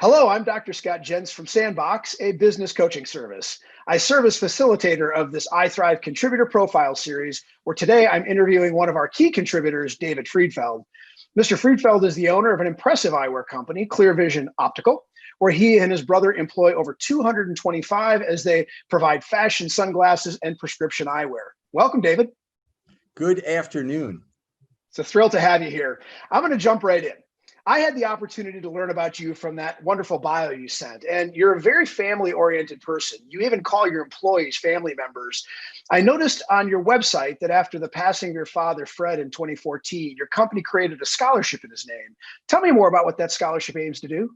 Hello, I'm Dr. Scott Jens from Sandbox, a business coaching service. I serve as facilitator of this eyeTHRIVE contributor profile series, where today I'm interviewing one of our key contributors, David Friedfeld. Mr. Friedfeld is the owner of an impressive eyewear company, Clear Vision Optical, where he and his brother employ over 225 as they provide fashion sunglasses and prescription eyewear. Welcome, David. Good afternoon. It's a thrill to have you here. I'm going to jump right in. I had the opportunity to learn about you from that wonderful bio you sent, and you're a very family-oriented person. You even call your employees family members. I noticed on your website that after the passing of your father, Fred, in 2014, your company created a scholarship in his name. Tell me more about what that scholarship aims to do.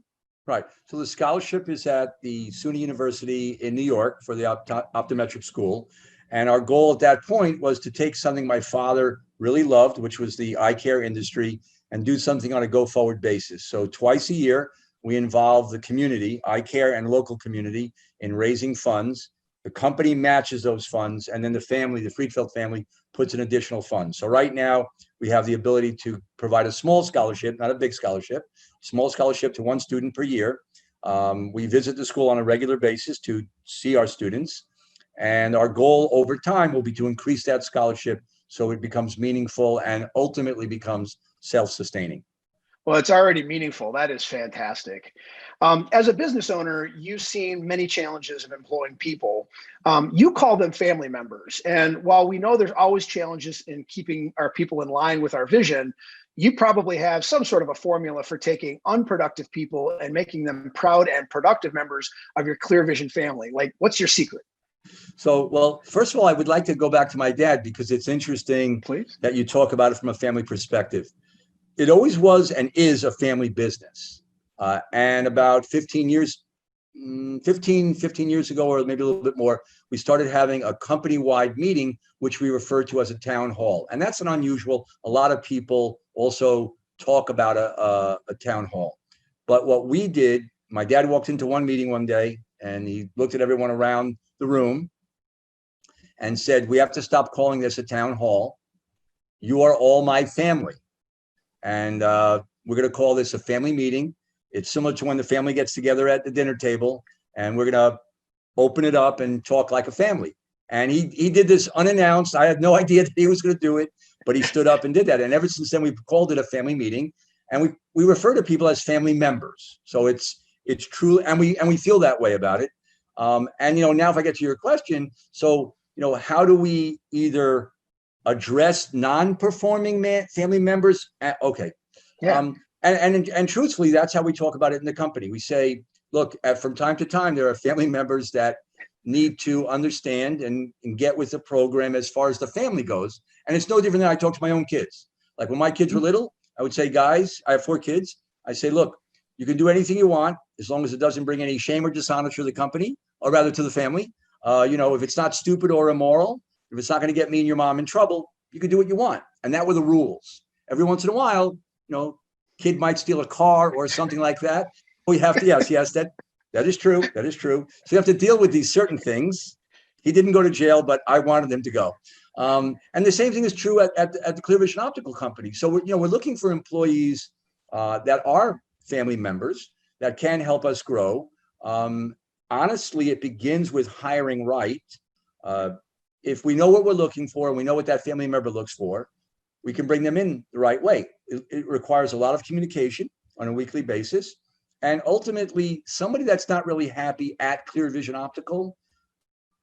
Right. So the scholarship is at the SUNY University in New York for the optometric school. And our goal at that point was to take something my father really loved, which was the eye care industry, and do something on a go-forward basis. So twice a year, we involve the community, eye care and local community, in raising funds. The company matches those funds, and then the family, the Friedfeld family, puts in additional funds. So right now, we have the ability to provide a small scholarship, not a big scholarship, small scholarship to one student per year. We visit the school on a regular basis to see our students. And our goal over time will be to increase that scholarship so it becomes meaningful and ultimately becomes self-sustaining. Well, it's already meaningful. That is fantastic. As a business owner, you've seen many challenges of employing people. You call them family members. And while we know there's always challenges in keeping our people in line with our vision, you probably have some sort of a formula for taking unproductive people and making them proud and productive members of your Clear Vision family. Like, what's your secret? So, well, first of all, I would like to go back to my dad because it's interesting Please. that you talk about it from a family perspective. It always was and is a family business. And about 15 years ago, or maybe a little bit more, we started having a company-wide meeting, which we refer to as a town hall. And that's an unusual. A lot of people also talk about a town hall. But what we did, my dad walked into one meeting one day and he looked at everyone around the room and said, "We have to stop calling this a town hall. You are all my family. And we're going to call this a family meeting. It's similar to when the family gets together at the dinner table, and we're going to open it up and talk like a family." And he did this unannounced. I had no idea that he was going to do it, but he stood up and did that. And ever since then, we've called it a family meeting, and we refer to people as family members. So it's true, and we feel that way about it. And now if I get to your question, so how do we either address non-performing family members? Okay. Yeah. And truthfully, that's how we talk about it in the company. We say, look, from time to time, there are family members that need to understand and get with the program as far as the family goes. And it's no different than I talk to my own kids. Like when my kids were little, I would say, guys, I have 4 kids. I say, look, you can do anything you want as long as it doesn't bring any shame or dishonor to the company, or rather to the family. If it's not stupid or immoral, if it's not going to get me and your mom in trouble, you can do what you want. And that were the rules. Every once in a while, kid might steal a car or something like that. We have to, yes, that is true. That is true. So you have to deal with these certain things. He didn't go to jail, but I wanted him to go. And the same thing is true at the Clear Vision Optical Company. So we're looking for employees that are family members that can help us grow. Honestly, it begins with hiring right. If we know what we're looking for and we know what that family member looks for, we can bring them in the right way. It requires a lot of communication on a weekly basis. And ultimately, somebody that's not really happy at Clear Vision Optical,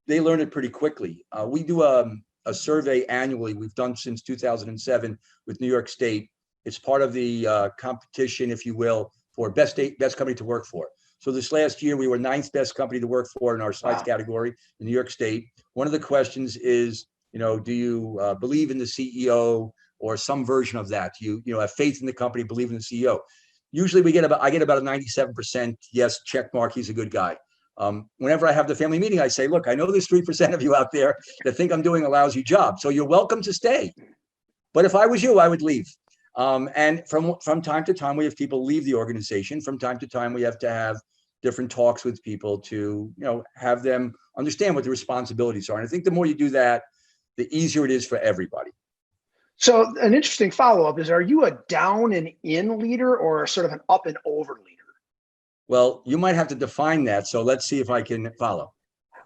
they learn it pretty quickly. We do a survey annually. We've done since 2007 with New York State. It's part of the competition, if you will, for best company to work for. So this last year, we were 9th best company to work for in our size category in New York State. One of the questions is, do you believe in the CEO or some version of that? Do you have faith in the company, believe in the CEO? Usually I get about a 97% yes, check mark, he's a good guy. Whenever I have the family meeting, I say, look, I know there's 3% of you out there that think I'm doing a lousy job. So you're welcome to stay. But if I was you, I would leave. And from time to time, we have people leave the organization. From time to time, we have to have different talks with people to, have them understand what the responsibilities are. And I think the more you do that, the easier it is for everybody. So an interesting follow-up is, are you a down and in leader or sort of an up and over leader? Well, you might have to define that. So let's see if I can follow.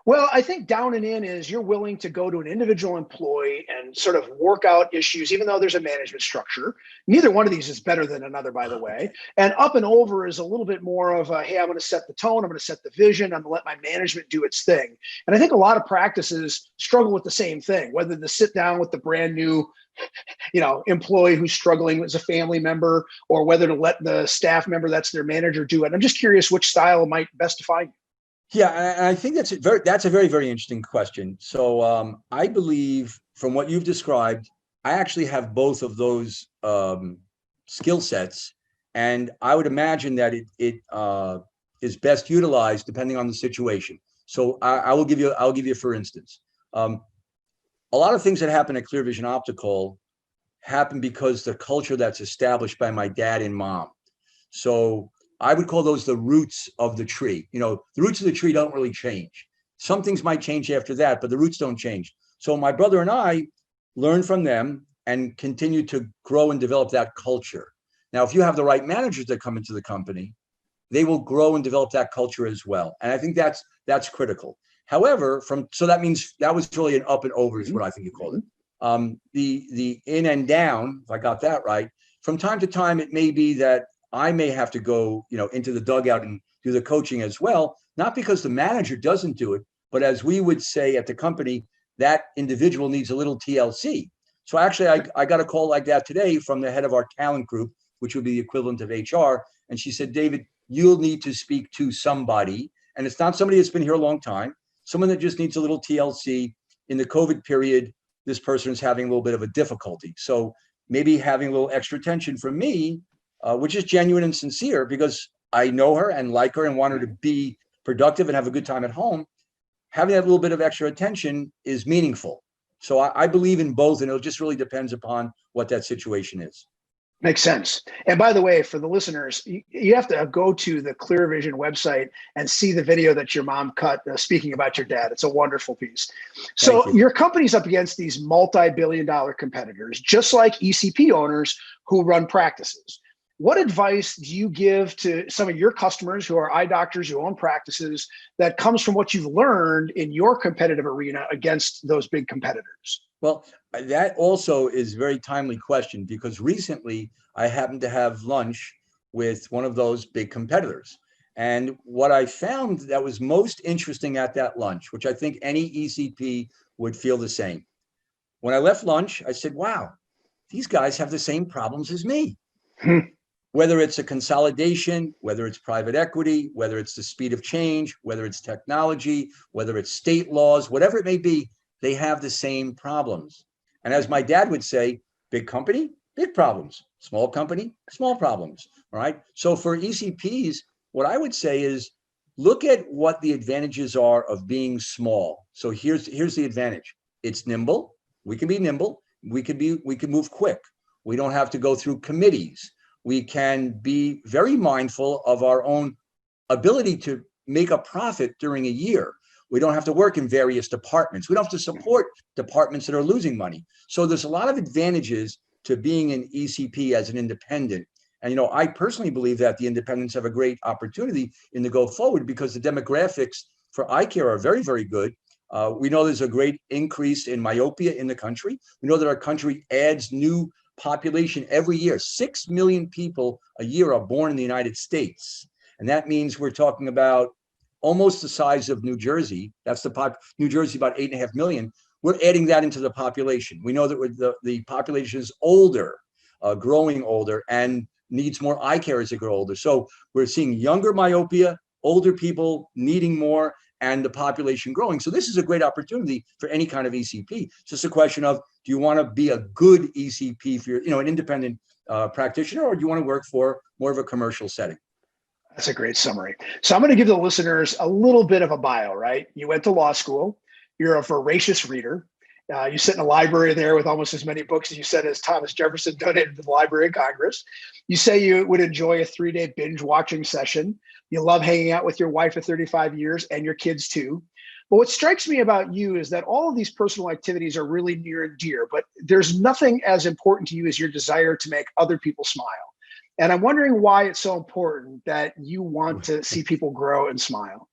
Well, I think down and in is you're willing to go to an individual employee and sort of work out issues, even though there's a management structure. Neither one of these is better than another, by the way. And up and over is a little bit more of a, hey, I'm going to set the tone. I'm going to set the vision. I'm going to let my management do its thing. And I think a lot of practices struggle with the same thing, whether to sit down with the brand new employee who's struggling as a family member, or whether to let the staff member that's their manager do it. I'm just curious which style might best define you. Yeah, and I think that's a very, very interesting question. So I believe from what you've described, I actually have both of those skill sets, and I would imagine that it is best utilized depending on the situation. So I'll give you for instance, a lot of things that happen at Clear Vision Optical happen because the culture that's established by my dad and mom. So I would call those the roots of the tree. The roots of the tree don't really change. Some things might change after that, but the roots don't change. So my brother and I learned from them and continue to grow and develop that culture. Now, if you have the right managers that come into the company, they will grow and develop that culture as well. And I think that's critical. However, so that means that was really an up and over is what I think you called it. The in and down, if I got that right, from time to time, it may be that I may have to go, into the dugout and do the coaching as well, not because the manager doesn't do it, but as we would say at the company, that individual needs a little TLC. So actually, I got a call like that today from the head of our talent group, which would be the equivalent of HR. And she said, David, you'll need to speak to somebody. And it's not somebody that's been here a long time, someone that just needs a little TLC. In the COVID period, this person is having a little bit of a difficulty. So maybe having a little extra attention from me, which is genuine and sincere because I know her and like her and want her to be productive and have a good time at home. Having that little bit of extra attention is meaningful. So I believe in both, and it just really depends upon what that situation is. Makes sense. And by the way, for the listeners, you have to go to the Clear Vision website and see the video that your mom cut speaking about your dad. It's a wonderful piece. So your company's up against these multi-billion-dollar competitors, just like ECP owners who run practices. What advice do you give to some of your customers who are eye doctors who own practices that comes from what you've learned in your competitive arena against those big competitors? Well, that also is a very timely question because recently I happened to have lunch with one of those big competitors. And what I found that was most interesting at that lunch, which I think any ECP would feel the same. When I left lunch, I said, wow, these guys have the same problems as me. Whether it's a consolidation, whether it's private equity, whether it's the speed of change, whether it's technology, whether it's state laws, whatever it may be, they have the same problems. And as my dad would say, big company, big problems. Small company, small problems. All right. So for ECPs, what I would say is look at what the advantages are of being small. So here's the advantage. It's nimble. We can be nimble. We can move quick. We don't have to go through committees. We can be very mindful of our own ability to make a profit during a year. We don't have to work in various departments. We don't have to support departments that are losing money. So there's a lot of advantages to being an ECP as an independent. And, I personally believe that the independents have a great opportunity in the go forward because the demographics for eye care are very, very good. We know there's a great increase in myopia in the country. We know that our country adds new population every year. 6 million people a year are born in the United States. And that means we're talking about almost the size of New Jersey. That's New Jersey, about 8.5 million. We're adding that into the population. We know that the population is older, growing older, and needs more eye care as they grow older. So we're seeing younger myopia, older people needing more, and the population growing. So this is a great opportunity for any kind of ECP. It's just a question of, do you want to be a good ECP if you're, an independent practitioner, or do you want to work for more of a commercial setting? That's a great summary. So I'm going to give the listeners a little bit of a bio, right? You went to law school. You're a voracious reader. You sit in a library there with almost as many books as you said as Thomas Jefferson donated to the Library of Congress. You say you would enjoy a 3-day binge watching session. You love hanging out with your wife of 35 years and your kids too. But what strikes me about you is that all of these personal activities are really near and dear, but there's nothing as important to you as your desire to make other people smile. And I'm wondering why it's so important that you want to see people grow and smile.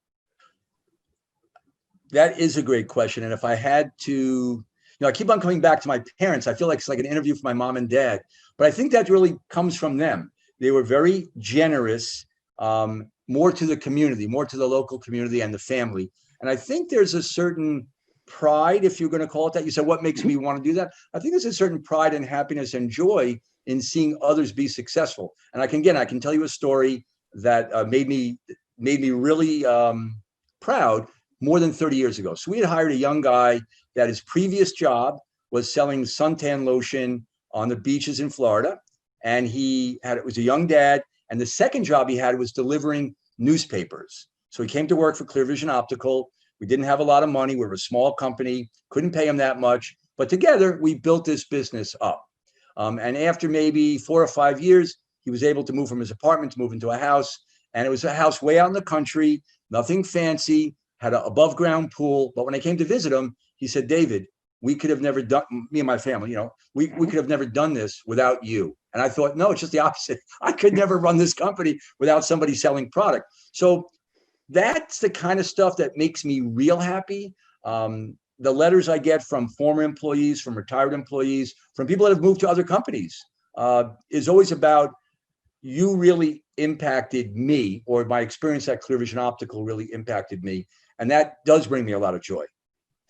That is a great question. And if I had to, I keep on coming back to my parents. I feel like it's like an interview for my mom and dad, but I think that really comes from them. They were very generous, more to the community, more to the local community and the family. And I think there's a certain pride, if you're going to call it that. You said, what makes me want to do that? I think there's a certain pride and happiness and joy in seeing others be successful. And I can tell you a story that made me really proud more than 30 years ago. So we had hired a young guy that his previous job was selling suntan lotion on the beaches in Florida. And it was a young dad. And the second job he had was delivering newspapers. So he came to work for Clear Vision Optical. We didn't have a lot of money. We were a small company, couldn't pay him that much. But together, we built this business up. And after maybe 4 or 5 years, he was able to move from his apartment to move into a house. And it was a house way out in the country, nothing fancy, had an above ground pool. But when I came to visit him, he said, David, we could have never done, me and my family, we could have never done this without you. And I thought, no, it's just the opposite. I could never run this company without somebody selling product. So that's the kind of stuff that makes me real happy. The letters I get from former employees, from retired employees, from people that have moved to other companies is always about, you really impacted me, or my experience at Clear Vision Optical really impacted me. And that does bring me a lot of joy.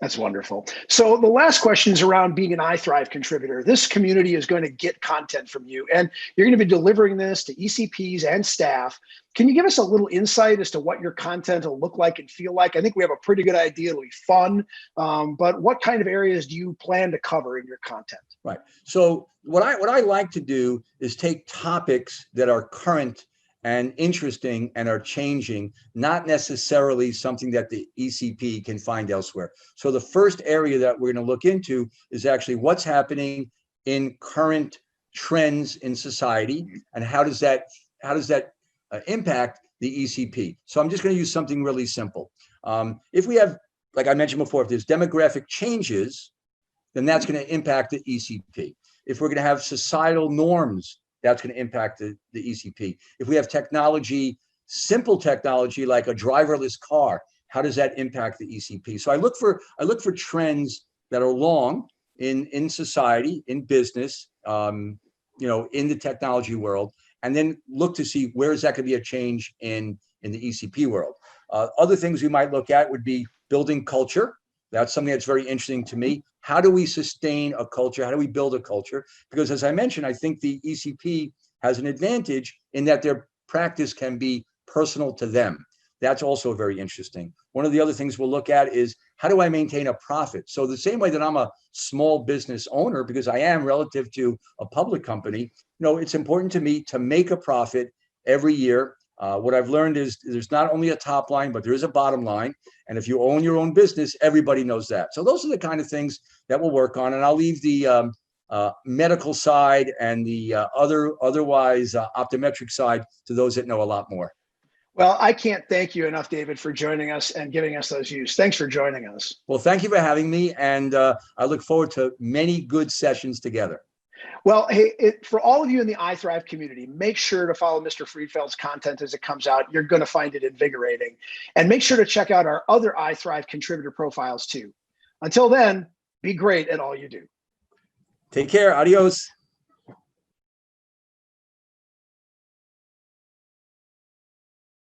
That's wonderful. So the last question is around being an eyeTHRIVE contributor. This community is going to get content from you, and you're going to be delivering this to ECPs and staff. Can you give us a little insight as to what your content will look like and feel like? I think we have a pretty good idea. It'll be fun, but what kind of areas do you plan to cover in your content? Right. So what I like to do is take topics that are current and interesting and are changing, not necessarily something that the ECP can find elsewhere. So the first area that we're going to look into is actually what's happening in current trends in society, and how does that impact the ECP. So I'm just going to use something really simple. If we have, like I mentioned before, if there's demographic changes, then that's going to impact the ECP. If we're going to have societal norms, that's going to impact the ECP. If we have technology, simple technology like a driverless car, how does that impact the ECP? So I look for trends that are long in society, in business, in the technology world, and then look to see where is that going to be a change in the ECP world. Other things we might look at would be building culture. That's something that's very interesting to me. How do we sustain a culture? How do we build a culture? Because as I mentioned, I think the ECP has an advantage in that their practice can be personal to them. That's also very interesting. One of the other things we'll look at is, how do I maintain a profit? So the same way that I'm a small business owner, because I am relative to a public company, it's important to me to make a profit every year. What I've learned is there's not only a top line, but there is a bottom line. And if you own your own business, everybody knows that. So those are the kind of things that we'll work on. And I'll leave the medical side and the otherwise optometric side to those that know a lot more. Well, I can't thank you enough, David, for joining us and giving us those views. Thanks for joining us. Well, thank you for having me. And I look forward to many good sessions together. Well, hey, for all of you in the eyeTHRIVE community, make sure to follow Mr. Friedfeld's content as it comes out. You're going to find it invigorating. And make sure to check out our other eyeTHRIVE contributor profiles too. Until then, be great at all you do. Take care. Adios.